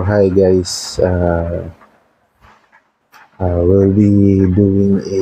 hi guys. We'll be doing a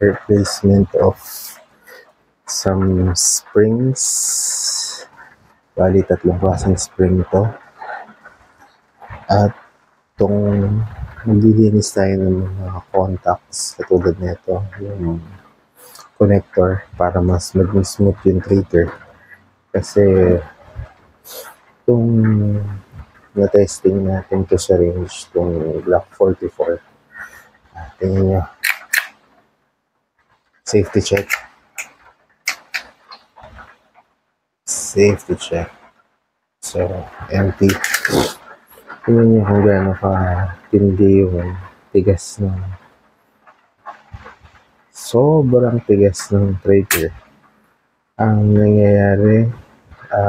replacement of some springs. Bali, tatlong klaseng spring to. At itong maglilinis tayo ng mga contacts katulad nito, yung connector para mas maging smooth yung trigger. Kasi itong na-testing natin to sa range, itong Block 44. Tingnan nyo. Safety check. Safety check. So, empty. Tingnan nyo kung gaano ka-tindi yung tigas ng sobrang tigas ng trigger. Ang nangyayari sa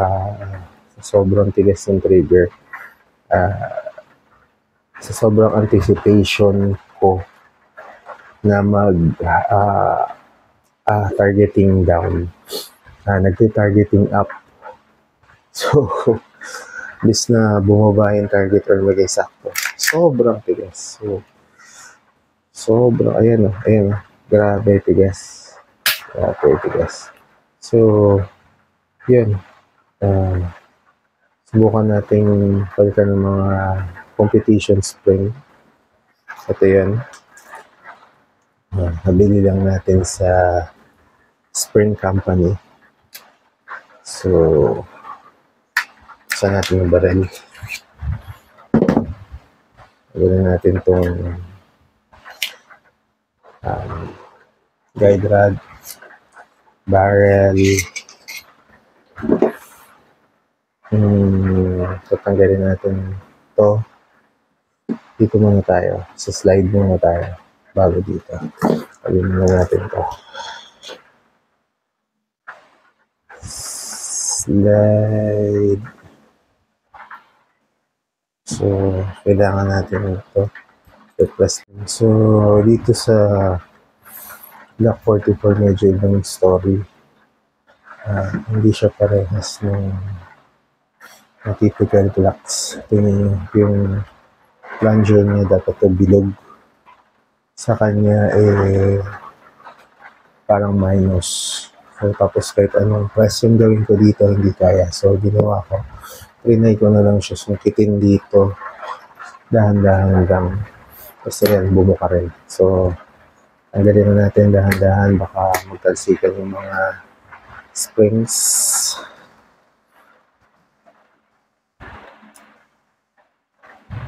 sobrang tigas ng trigger, sa sobrang anticipation ko na targeting down, nagti-targeting up. So, bis na bumaba yung target or maging sakto, sobrang tigas. So, sobrang, ayan o, grabe tigas. Grabe tigas. So, yun. Subukan natin palitan ng mga competition spring. Ito yan. Nabili lang natin sa spring company. So, saan natin yung baril? Gawin natin itong guide rod, barrel. Tatanggalin natin to. Dito muna tayo. Sa slide muna tayo. Bago dito. Tanggalin muna natin to. Slide. So, kailangan natin ito. So, dito sa Block 44 medyo ibang story. Hindi siya parehas ng typical blocks. Tingnan yung plunger niya dapat ito bilog. Sa kanya parang minus. So, tapos kahit anong press yung gawin ko dito, hindi kaya. So, ginawa ko. Trinay ko na lang siya sungkitin dito. Dahan-dahan lang. Kasi yan, bumuka rin. So, tanggalin na natin dahan-dahan. Baka magtalsikan yung mga springs.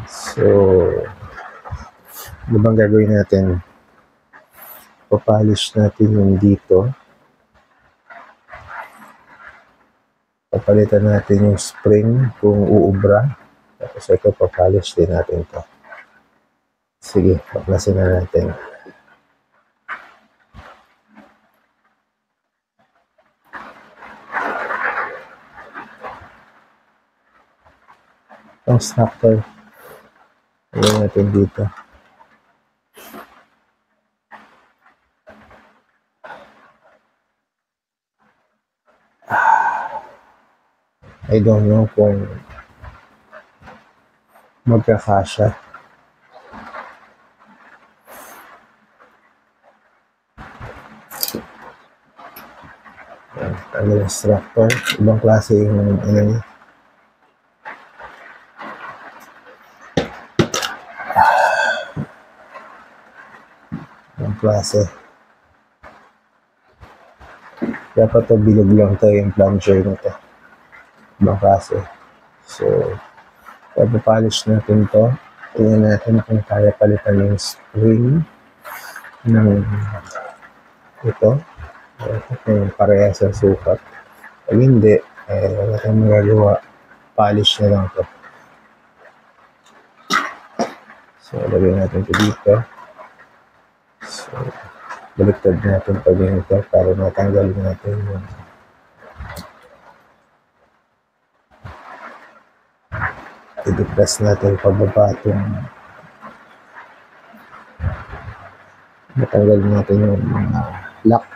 So, ano bang gagawin natin? Papolish natin yung dito. Papalitan natin yung spring kung uubra. Tapos ito, papolish din natin to. Sige, paklasin na natin. Ang structure. Ayan natin dito. I don't know kung magkakasya. Ano yung structure? Ibang klase yung ano niya. Ibang klase. Dapat to bilog lang to yung plunger nito. Ibang klase. So, papapolish natin to. Tingnan natin kung kaya palitan yung spring ng ito. Kung parehas ang sukat. Pag hindi, wala tayong magagawa. Polish na lang to. So, lagyan natin ito dito. So, baliktad natin pag ito para matanggal natin yung i-depress natin pababa itong matanggal natin yung mga lock.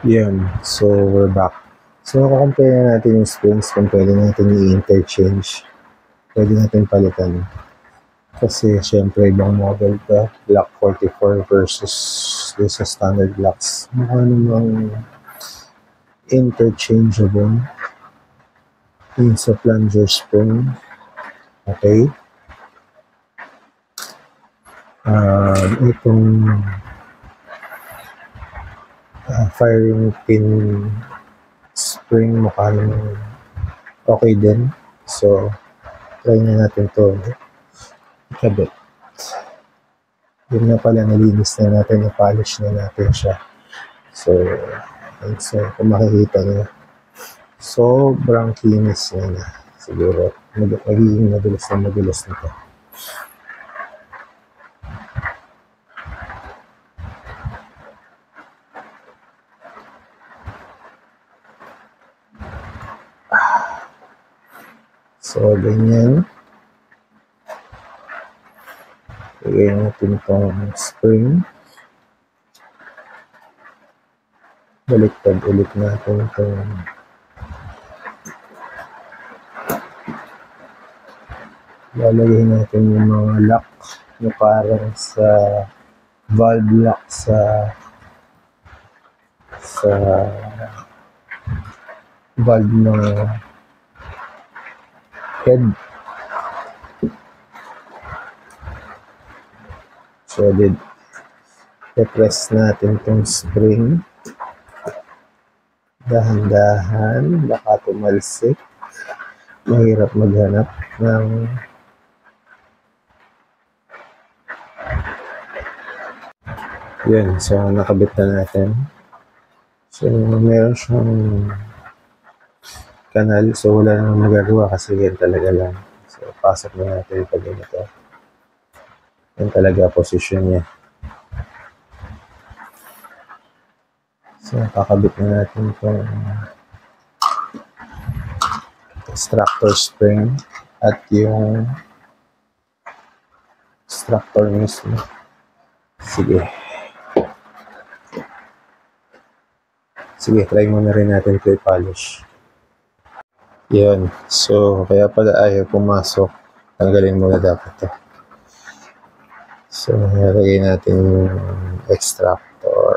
Yan. So, we're back. So, compare natin yung springs kung pwede natin i-interchange. Pwede natin palitan. Kasi, syempre, ibang model to. Glock 44 versus sa standard Glocks. Mukha namang interchangeable. Yung sa plunger spring. Okay. Itong firing pin spring mukha namang okay din. So, try na natin to ikabit. Yun na pala, nalinis na natin, na-polish na natin siya. So kung makikita nyo, sobrang kinis na. Siguro, magiging madulas na to. So, ganyan. Lagay natin itong spring. Baliktad ulit natin itong lalagay natin yung mga lock na parang sa valve lock sa valve ng head. So, i-press natin itong spring. Dahan-dahan, baka tumalsik. Mahirap maghanap ng yun. So, nakabit na natin. So, meron siyang kanal. So, wala nang magagawa kasi yan talaga lang. So, pasok na natin pag ganito. Yan talaga posisyon niya. So, kakabit na natin itong extractor spring at yung extractor mismo. Sige, try muna rin natin ito i-polish. Yun. So, kaya pala ayaw pumasok. Tanggalin muna dapat ito. So, nilagay natin yung extractor.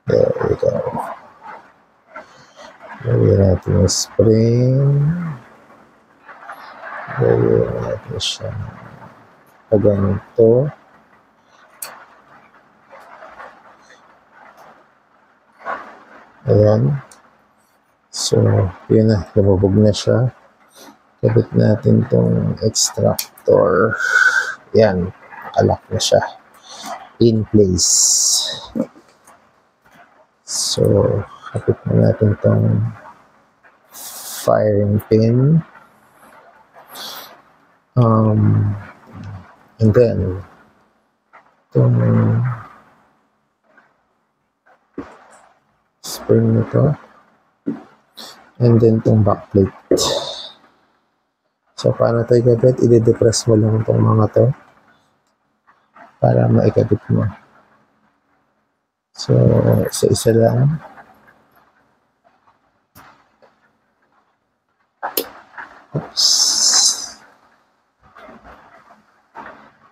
There we go. Lagyan natin yung spring. Lagyan natin siya ganito. Ayan. So, yun na. Lumubog na siya. Kabit natin tong extractor. Ayan. Nakalak na siya. In place. So, kapit na natin tong firing pin. And then, itong spring nito. And then, itong backplate. So, paano ito ikabit? I-depress mo lang itong mga to para maikabit mo. So, isa lang. Oops.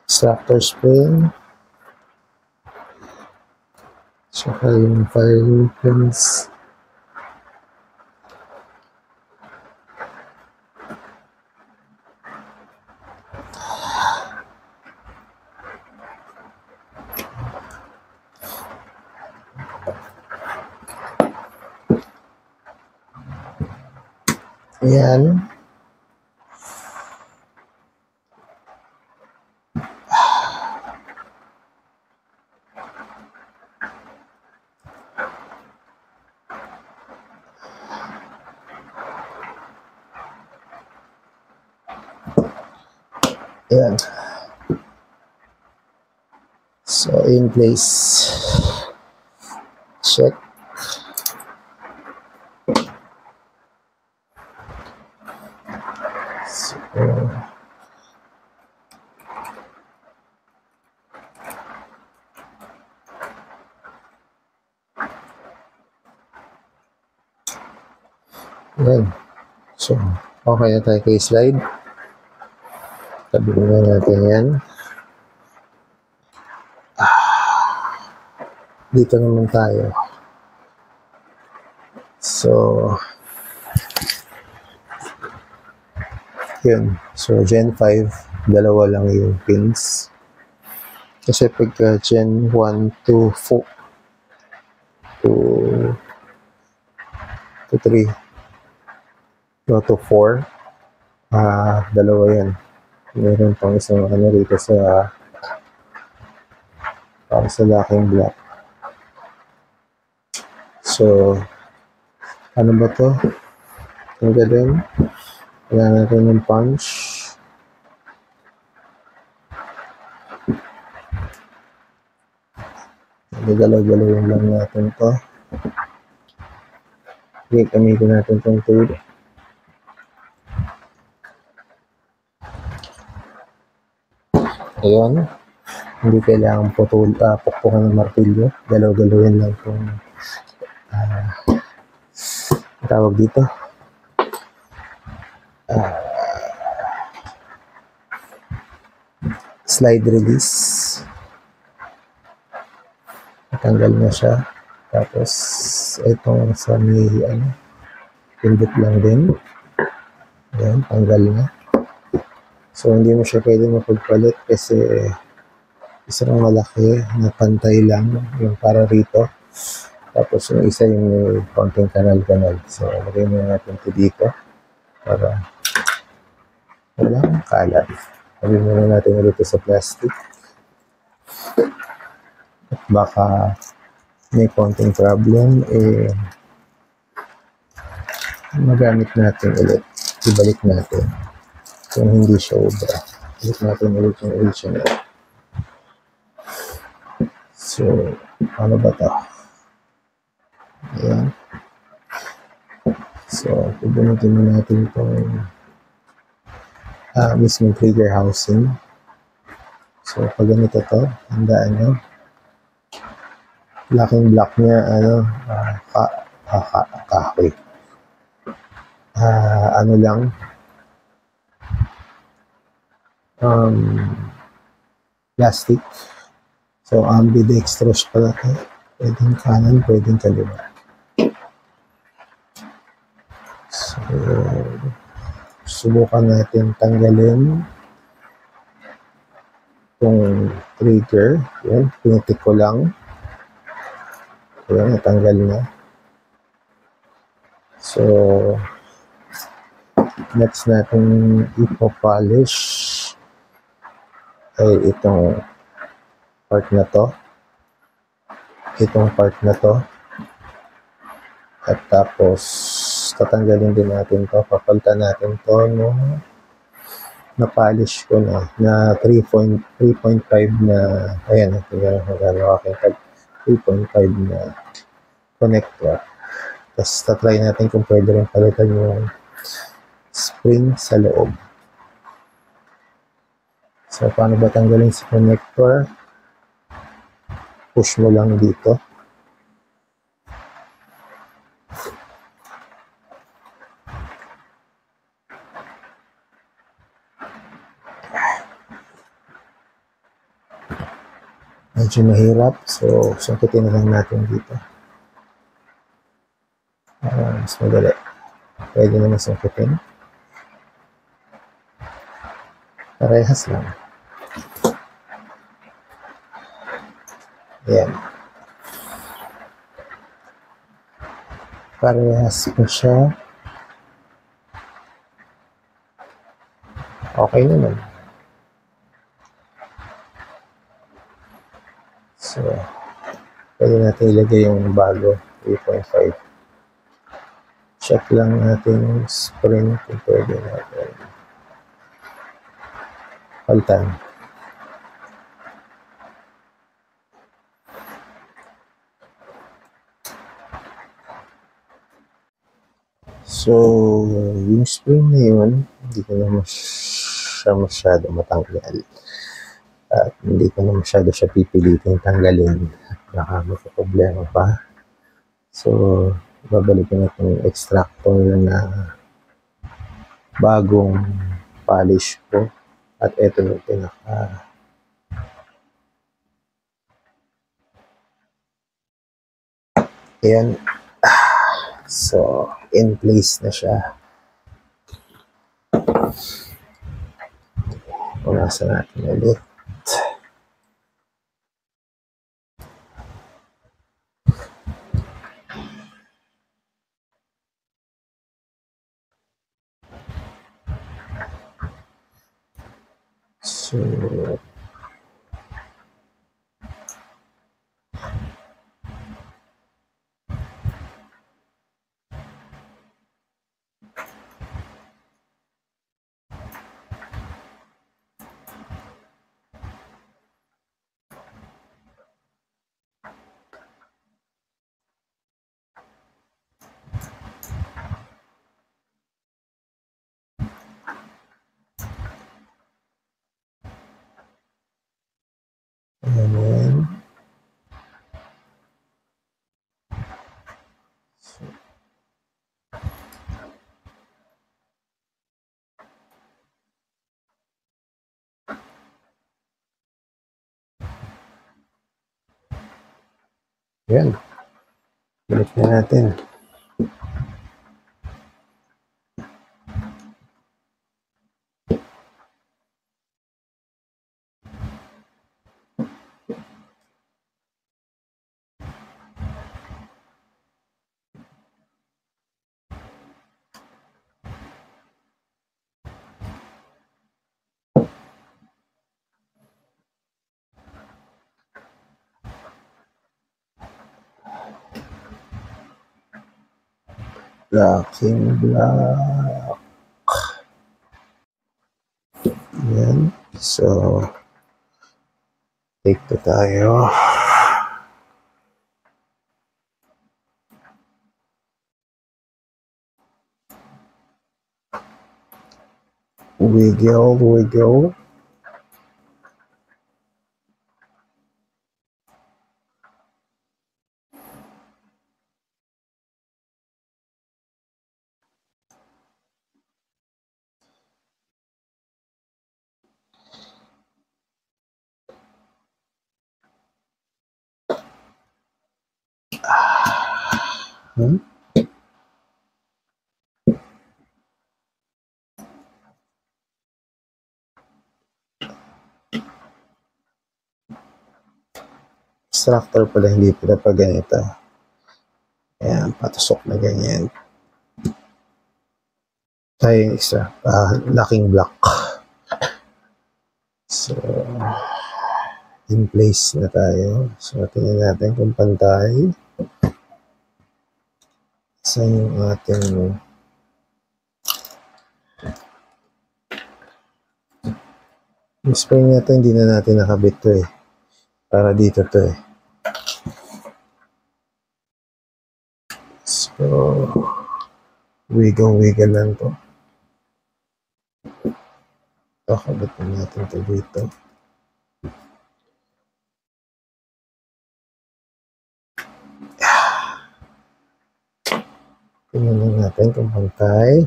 Extractor spring. Saka yung firing pins. Ayan. Ayan. So, in place. Check. So, Ayan. So, okay na tayo kay slide. Tabihin na natin yan. Dito naman tayo. So, yun. So, Gen 5, dalawa lang yung pins. Kasi pagka Gen 1 to 4, to 3, to 4, dalawa yan. Meron pang isang rito sa para sa locking block. So, ano ba to? Ang galing. Kailangan natin ng punch. Gagalaw-galawin lang natin to. Okay, gamitin natin itong tool. Ayun. Hindi kailangan pukpukan ng martilyo. Galaw-galawin lang itong tawag dito. Slide release. Tanggal na siya. Tapos, itong sa may, pindot lang din. Ayan, tanggal na. So, hindi mo siya pwede mapagpalit kasi isang malaki na pantay lang yung para rito. Tapos, yung isa yung may konting kanal-kanal. So, lagay na natin ito dito para walang kalat. Lagay muna natin rito sa plastic. At baka may konting problem, magamit natin ulit. Ibalik natin kung hindi siya obra. Ibalik natin ulit yung original. So, ano ba ito? Ayan. So, pubunutin mo natin itong mismong trigger housing. So, pag ganito to, handaan nyo. Locking block niya, kahoy. Lang, plastic. So, ambidextrous pala ito. Pwedeng kanan, pwedeng kaliwa. So, subukan natin tanggalin itong trigger. Yan, pinitik ko lang. Ayan, natanggal na. So, next natin ipo-polish ay itong part na to. Itong part na to. At tapos, tatanggalin din natin to. Papalitan natin to no na-polish ko na 3.5 na, ayan, tingnan mo gano'n aking 3.5 na connector. Tapos tatry natin kung pwede rin palitan yung spring sa loob. So, paano ba tanggalin si connector? Push mo lang dito. Medyo mahirap. So, sungkitin na lang natin dito. Mas madali. Pwede naman sungkitin. Parehas lang. Ayan. Parehas po siya. Okay naman. So, pwede natin ilagay yung bago, 3.5. Check lang natin yung spring kung pwede natin palitan. So, yung spring na yun, hindi ko na siya masyado matanggal. At hindi ko na masyado siya pipilitin tanggalin. Baka magka-problema pa. So, babalikan natin yung extractor na bagong polish ko. At ito yung pinaka ayan. So, in place na siya. Punasan natin ulit. So, ayan. Ayan. Balik na natin. Locking block. Ayan. So, take to tayo. Wiggle. Extractor pala, hindi pala pa ganito. Ayan, patusok na ganyan. Tayo locking block. So, in place na tayo. So, tingnan natin kung pantay. Saan yung ating yung spring na ito, hindi na natin nakabit to eh. Para dito to eh. So, wiggle lang to. Kakabit na natin to dito. Tingnan natin kung pantay.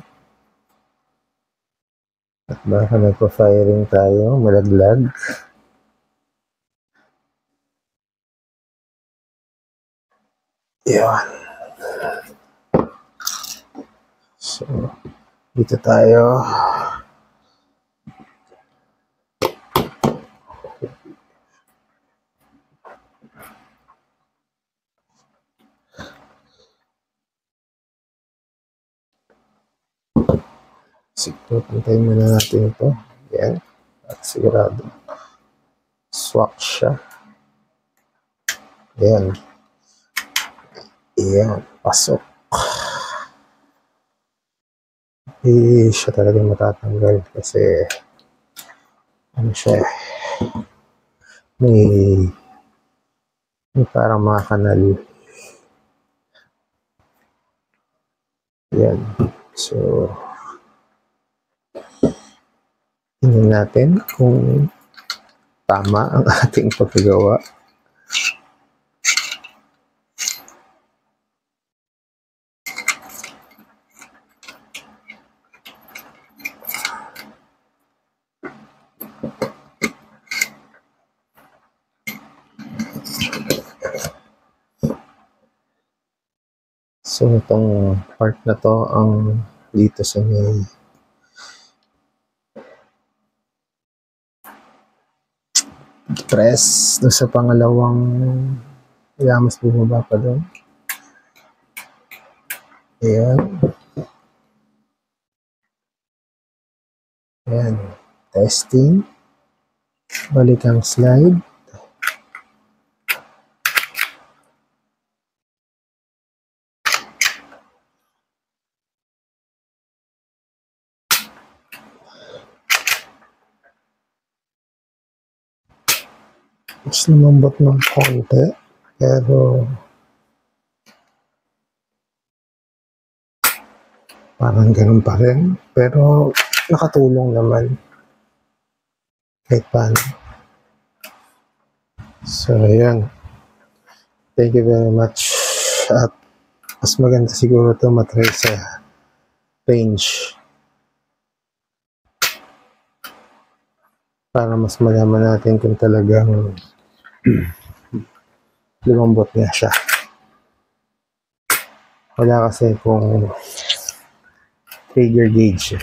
At baka nagpa-firing tayo, malaglag. Yan. So, dito tayo. Siguro, pantayin muna natin ito. Yan. At sigurado. Swak siya. Yan. Yan. Pasok. Siya talaga matatanggal kasi ano siya may parang mga kanal. Yan. So, tingnan natin kung tama ang ating paggawa. So, itong part na to ang dito sa may press doon sa pangalawang mas bumaba pa doon. Ayan. Ayan. Testing. Balik ang slide. Mas lumambot ng konti, pero parang ganun pa rin. Pero nakatulong naman kahit paano. So, ayan. Thank you very much. At mas maganda siguro ito matry sa range para mas malaman natin kung talagang lumambot nga siya. Wala kasi kung trigger gauge.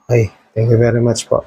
Okay, thank you very much po.